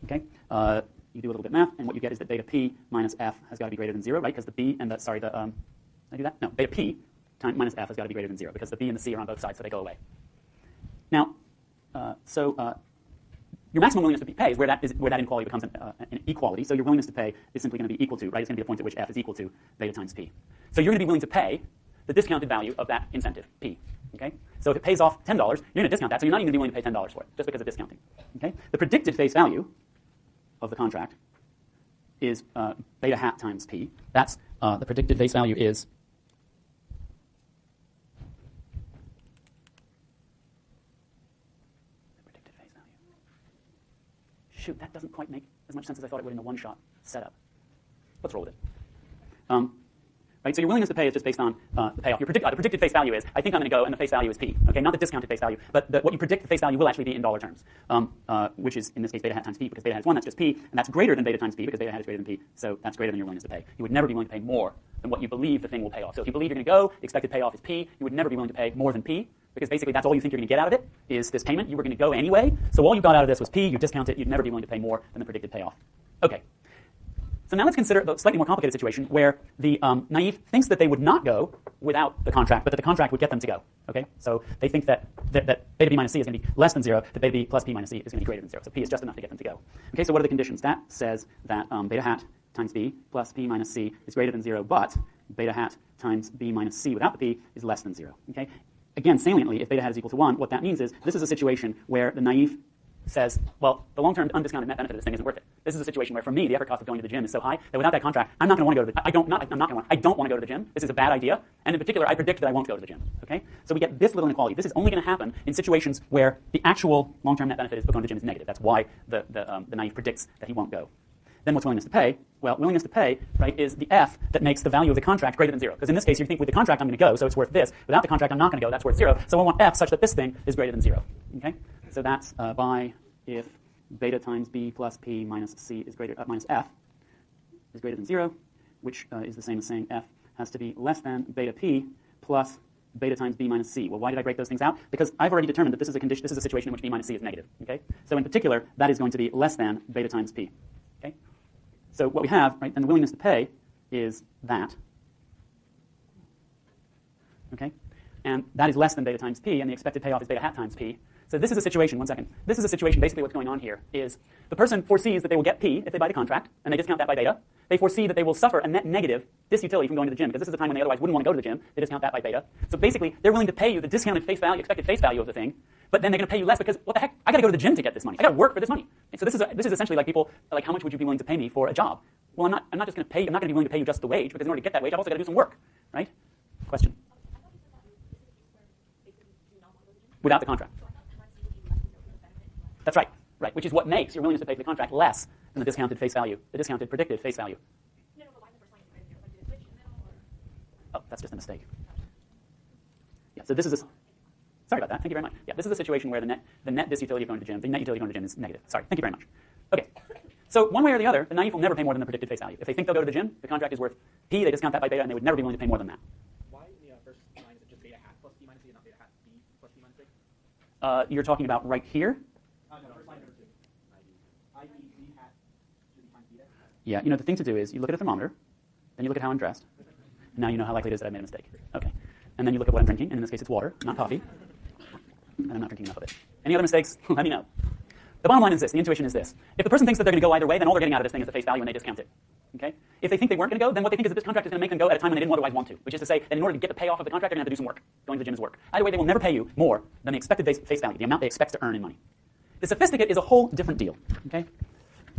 Okay? You do a little bit of math, and what you get is that beta p minus f has got to be greater than 0, right? Because the b and the, sorry, the, did I do that? No, beta p minus f has got to be greater than 0, because the b and the c are on both sides, so they go away. Now, your maximum willingness to pay is where that inequality becomes an equality. So your willingness to pay is simply going to be equal to, right? It's going to be the point at which f is equal to beta times p. So you're going to be willing to pay the discounted value of that incentive, p. Okay? So if it pays off $10, you're going to discount that, so you're not even going to be willing to pay $10 for it, just because of discounting. Okay? The predicted face value of the contract is beta hat times p. That's the predicted face value is the predicted face value. Shoot, that doesn't quite make as much sense as I thought it would in the one-shot setup. Let's roll with it. Right, so your willingness to pay is just based on the payoff. The predicted face value is, I think I'm going to go, and the face value is p. Okay, not the discounted face value, but what you predict the face value will actually be in dollar terms, which is, in this case, beta hat times p, because beta hat is 1, that's just p, and that's greater than beta times p, because beta hat is greater than p, so that's greater than your willingness to pay. You would never be willing to pay more than what you believe the thing will pay off. So if you believe you're going to go, the expected payoff is p, you would never be willing to pay more than p, because basically that's all you think you're going to get out of it, is this payment. You were going to go anyway, so all you got out of this was p, you discount it, you'd never be willing to pay more than the predicted payoff. Okay. So now let's consider the slightly more complicated situation where the naive thinks that they would not go without the contract, but that the contract would get them to go. Okay? So they think that beta b minus c is going to be less than 0, that beta b plus p minus c is going to be greater than 0. So p is just enough to get them to go. Okay, so what are the conditions? That says that beta hat times b plus p minus c is greater than 0, but beta hat times b minus c without the p is less than 0. Okay? Again, saliently, if beta hat is equal to 1, what that means is this is a situation where the naive says, well, the long-term undiscounted net benefit of this thing isn't worth it. This is a situation where, for me, the effort cost of going to the gym is so high that without that contract, I'm not going to want to go to the I don't want to go to the gym. This is a bad idea. And in particular, I predict that I won't go to the gym. Okay? So we get this little inequality. This is only going to happen in situations where the actual long-term net benefit of going to the gym is negative. That's why the naive predicts that he won't go. Then what's willingness to pay? Well, willingness to pay, right, is the F that makes the value of the contract greater than 0. Because in this case, you think with the contract I'm going to go, so it's worth this. Without the contract, I'm not going to go. That's worth 0. So I want F such that this thing is greater than 0. Okay? So that's by if beta times b plus p minus c is greater minus f is greater than 0, which is the same as saying f has to be less than beta p plus beta times b minus c. Well, why did I break those things out? Because I've already determined that this is a condition. This is a situation in which b minus c is negative. Okay, so in particular, that is going to be less than beta times p. Okay, so what we have, right, and the willingness to pay is that. Okay, and that is less than beta times p, and the expected payoff is beta hat times p. So this is a situation, one second. This is a situation, basically what's going on here is the person foresees that they will get p if they buy the contract, and they discount that by beta. They foresee that they will suffer a net negative disutility from going to the gym, because this is a time when they otherwise wouldn't want to go to the gym. They discount that by beta. So basically, they're willing to pay you the discounted face value, expected face value of the thing, but then they're going to pay you less because, what the heck, I got to go to the gym to get this money. I got to work for this money. And so this is essentially like people, like, how much would you be willing to pay me for a job? Well, I'm not just going to pay, I'm not going to be willing to pay you just the wage, because in order to get that wage, I've also got to do some work, right? Question? Without the contract. That's right, right, which is what makes your willingness to pay for the contract less than the discounted face value, the discounted predicted face value. Oh, that's just a mistake. Yeah, so this is sorry about that. Thank you very much. Yeah, this is a situation where the net disutility of going to the gym, the net utility of going to the gym is negative. Sorry, thank you very much. Okay, so one way or the other, the naive will never pay more than the predicted face value. If they think they'll go to the gym, the contract is worth p, they discount that by beta, and they would never be willing to pay more than that. Why in the first line is it just beta hat plus b minus c and not beta hat b plus b minus c? You're talking about right here? No, first line number 2. I.e. b hat should be times beta. Yeah, you know, the thing to do is you look at a thermometer, then you look at how I'm dressed. And now you know how likely it is that I made a mistake. Okay. And then you look at what I'm drinking, and in this case it's water, not coffee. And I'm not drinking enough of it. Any other mistakes? Let me know. The bottom line is this. The intuition is this. If the person thinks that they're going to go either way, then all they're getting out of this thing is the face value and they discount it. Okay? If they think they weren't going to go, then what they think is that this contract is going to make them go at a time when they didn't otherwise want to, which is to say that in order to get the payoff of the contract, they're going to have to do some work. Going to the gym is work. Either way, they will never pay you more than the expected face value, the amount they expect to earn in money. The sophisticate is a whole different deal. Okay?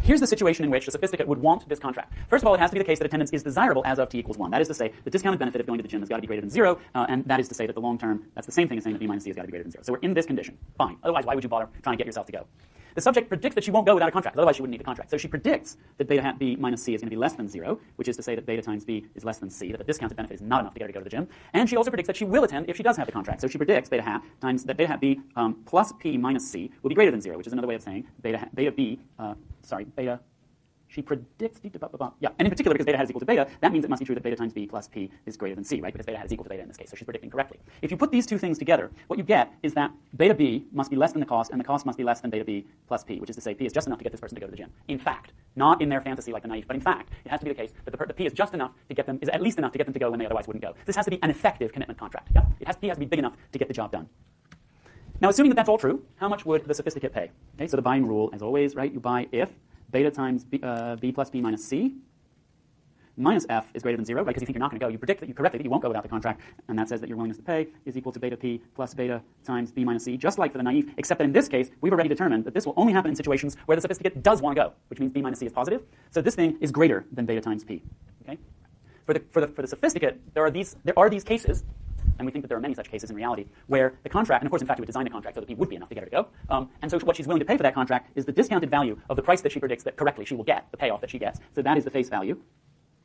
Here's the situation in which the sophisticate would want this contract. First of all, it has to be the case that attendance is desirable as of t equals 1. That is to say, the discounted benefit of going to the gym has got to be greater than 0, and that is to say that the long term, that's the same thing as saying that b minus c has got to be greater than 0. So we're in this condition. Fine. Otherwise, why would you bother trying to get yourself to go? The subject predicts that she won't go without a contract, otherwise she wouldn't need the contract. So she predicts that beta hat b minus c is going to be less than 0, which is to say that beta times b is less than c, that the discounted benefit is not enough to get her to go to the gym. And she also predicts that she will attend if she does have the contract. So she predicts beta hat times that beta hat b plus p minus c will be greater than 0, which is another way of saying beta she predicts, yeah, and in particular, because beta hat is equal to beta, that means it must be true that beta times b plus p is greater than c, right? Because beta hat is equal to beta in this case, so she's predicting correctly. If you put these two things together, what you get is that beta b must be less than the cost, and the cost must be less than beta b plus p, which is to say p is just enough to get this person to go to the gym. In fact, not in their fantasy like the naive, but in fact, it has to be the case that the p is just enough to get them, is at least enough to get them to go when they otherwise wouldn't go. This has to be an effective commitment contract. Yeah? P has to be big enough to get the job done. Now, assuming that that's all true, how much would the sophisticate pay? Okay, so the buying rule, as always, right? You buy if beta times b plus b minus c minus f is greater than 0, right? Because you think you're not going to go. You predict that you correctly that you won't go without the contract, and that says that your willingness to pay is equal to beta p plus beta times b minus c, just like for the naive, except that in this case, we've already determined that this will only happen in situations where the sophisticate does want to go, which means b minus c is positive. So this thing is greater than beta times p. Okay? For the sophisticate, there are these cases, and we think that there are many such cases in reality, where the contract, and of course, in fact, we would design the contract so that P would be enough to get her to go. And so what she's willing to pay for that contract is the discounted value of the price that she predicts that correctly she will get, the payoff that she gets. So that is the face value,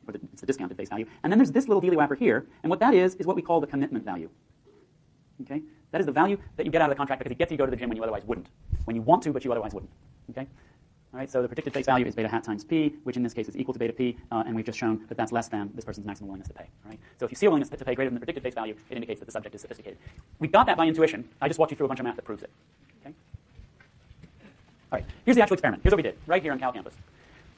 or it's the discounted face value. And then there's this little dealy-wapper here, and what that is what we call the commitment value. Okay? That is the value that you get out of the contract because it gets you to go to the gym when you otherwise wouldn't. When you want to, but you otherwise wouldn't. Okay? All right, so the predicted face value is beta hat times p, which in this case is equal to beta p, and we've just shown that that's less than this person's maximum willingness to pay. All right? So if you see a willingness to pay greater than the predicted face value, it indicates that the subject is sophisticated. We got that by intuition. I just walked you through a bunch of math that proves it. Okay? All right, here's the actual experiment. Here's what we did right here on Cal campus.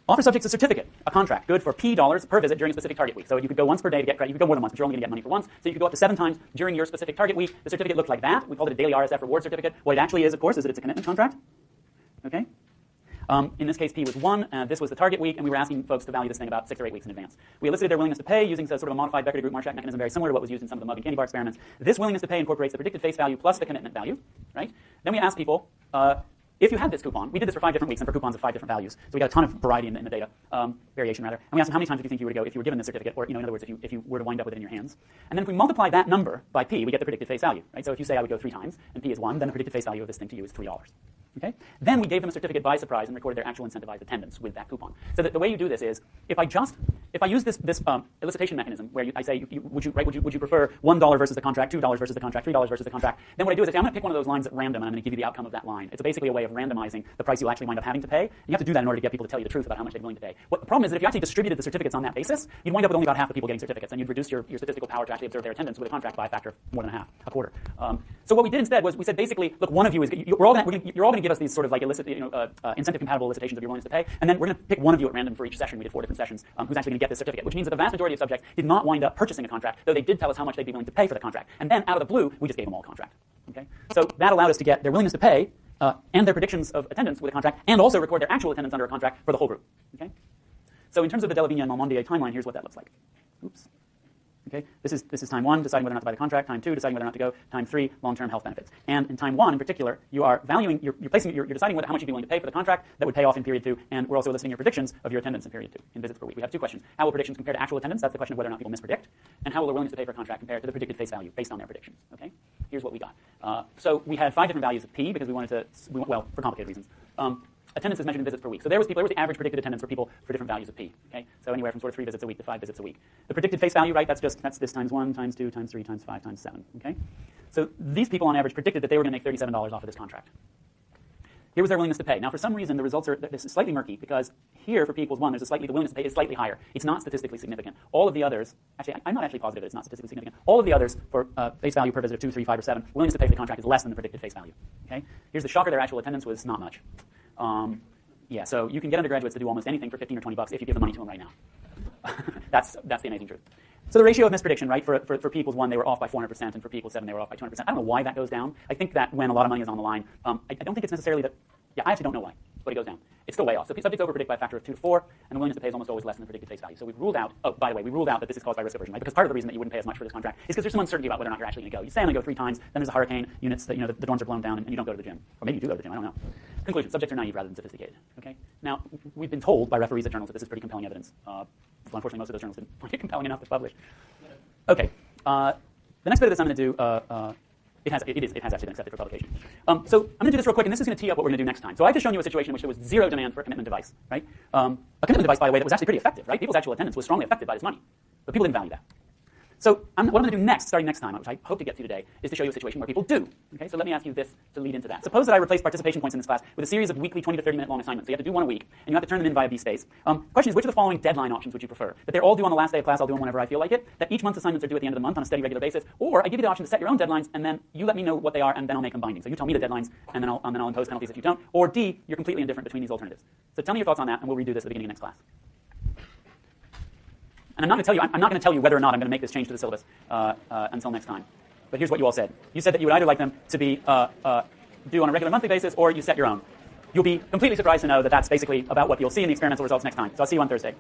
Offer subjects a certificate, a contract, good for P dollars per visit during a specific target week. So you could go once per day to get credit. You could go more than once, but you're only going to get money for once. So you could go up to 7 times during your specific target week. The certificate looked like that. We called it a daily RSF reward certificate. What it actually is, of course, is that it's a commitment contract. Okay? In this case, P was 1. This was the target week, and we were asking folks to value this thing about 6 or 8 weeks in advance. We elicited their willingness to pay using sort of a modified Becker-DeGroot-Marchak mechanism very similar to what was used in some of the mug and candy bar experiments. This willingness to pay incorporates the predicted face value plus the commitment value. Right? Then we asked people, if you had this coupon, we did this for 5 different weeks and for coupons of 5 different values. So we got a ton of variety in the data, variation rather. And we asked them how many times do you think you were to go if you were given this certificate, or in other words, if you were to wind up with it in your hands. And then if we multiply that number by P, we get the predicted face value. Right? So if you say I would go 3 times and P is 1, then the predicted face value of this thing to you is $3. Okay? Then we gave them a certificate by surprise and recorded their actual incentivized attendance with that coupon. So that the way you do this is, if I use this elicitation mechanism where I say, would you prefer $1 versus the contract, $2 versus the contract, $3 versus the contract, then what I do is I say, I'm going to pick one of those lines at random and I'm going to give you the outcome of that line. It's basically a way of randomizing the price you'll actually wind up having to pay. And you have to do that in order to get people to tell you the truth about how much they're willing to pay. What the problem is that if you actually distributed the certificates on that basis, you'd wind up with only about half the people getting certificates, and you'd reduce your statistical power to actually observe their attendance with a contract by a factor of more than a quarter. So what we did instead was we said basically, look, one of you is you're all going to give us these sort of like incentive compatible elicitations of your willingness to pay, and then we're going to pick one of you at random for each session. We did 4 different sessions. Who's actually going to get this certificate? Which means that the vast majority of subjects did not wind up purchasing a contract, though they did tell us how much they'd be willing to pay for the contract. And then out of the blue, we just gave them all a contract. Okay? So that allowed us to get their willingness to pay and their predictions of attendance with a contract, and also record their actual attendance under a contract for the whole group. Okay? So in terms of the Della Vigna and Malmondier timeline, here's what that looks like. Oops. Okay? This is time 1, deciding whether or not to buy the contract. Time 2, deciding whether or not to go. Time 3, long-term health benefits. And in time 1, in particular, you are valuing, you're deciding how much you'd be willing to pay for the contract that would pay off in period 2, and we're also eliciting your predictions of your attendance in period 2, in visits per week. We have 2 questions. How will predictions compare to actual attendance? That's the question of whether or not people mispredict. And how will their willingness to pay for a contract compare to the predicted face value based on their predictions? Okay? Here's what we got. So we had 5 different values of P because we wanted to, well, for complicated reasons. Attendance is measured in visits per week. So there was the average predicted attendance for people for different values of P. Okay? So anywhere from sort of 3 visits a week to 5 visits a week. The predicted face value, right, that's this times 1, times 2, times 3, times 5, times 7. Okay? So these people on average predicted that they were going to make $37 off of this contract. Here was their willingness to pay. Now, for some reason, the results are this is slightly murky because here for P equals 1, the willingness to pay is slightly higher. It's not statistically significant. All of the others, actually, I'm not actually positive that it's not statistically significant. All of the others for face value per visit of 2, 3, 5, or 7, willingness to pay for the contract is less than the predicted face value. Okay? Here's the shocker: their actual attendance was not much. Yeah, so you can get undergraduates to do almost anything for $15 or $20 if you give the money to them right now. That's the amazing truth. So the ratio of misprediction, right, for P equals 1, they were off by 400%, and for P equals 7, they were off by 200%. I don't know why that goes down. I think that when a lot of money is on the line, I don't think it's necessarily that, I actually don't know why, but it goes down. It's still way off. So subjects overpredict by a factor of 2 to 4, and the willingness to pay is almost always less than the predicted face value. So we've ruled out, by the way, we ruled out that this is caused by risk aversion, right? Because part of the reason that you wouldn't pay as much for this contract is because there's some uncertainty about whether or not you're actually going to go. You say I'm going to go 3 times, then there's a hurricane, units that, the dorms are blown down, and you don't go to the gym. Or maybe you do go to the gym, I don't know. Conclusion: subjects are naive rather than sophisticated. Okay? Now, we've been told by referees at journals that this is pretty compelling evidence. Well, unfortunately, most of those journals didn't find it compelling enough to publish. Okay. The next bit of this I'm going to do, it has actually been accepted for publication. So I'm going to do this real quick, and this is going to tee up what we're going to do next time. So I've just shown you a situation in which there was 0 demand for a commitment device, right? A commitment device, by the way, that was actually pretty effective, right? People's actual attendance was strongly affected by this money, but people didn't value that. So what I'm going to do next, starting next time, which I hope to get to today, is to show you a situation where people do. Okay, so let me ask you this to lead into that. Suppose that I replace participation points in this class with a series of weekly 20 to 30 minute long assignments. So you have to do one a week, and you have to turn them in via bSpace. Question is, which of the following deadline options would you prefer? That they're all due on the last day of class, I'll do them whenever I feel like it, that each month's assignments are due at the end of the month on a steady, regular basis, or I give you the option to set your own deadlines, and then you let me know what they are, and then I'll make them binding. So you tell me the deadlines, and then I'll impose penalties if you don't. Or D, you're completely indifferent between these alternatives. So tell me your thoughts on that, and we'll redo this at the beginning of next class. And I'm not going to tell you whether or not I'm going to make this change to the syllabus until next time. But here's what you all said. You said that you would either like them to be due on a regular monthly basis, or you set your own. You'll be completely surprised to know that that's basically about what you'll see in the experimental results next time. So I'll see you on Thursday.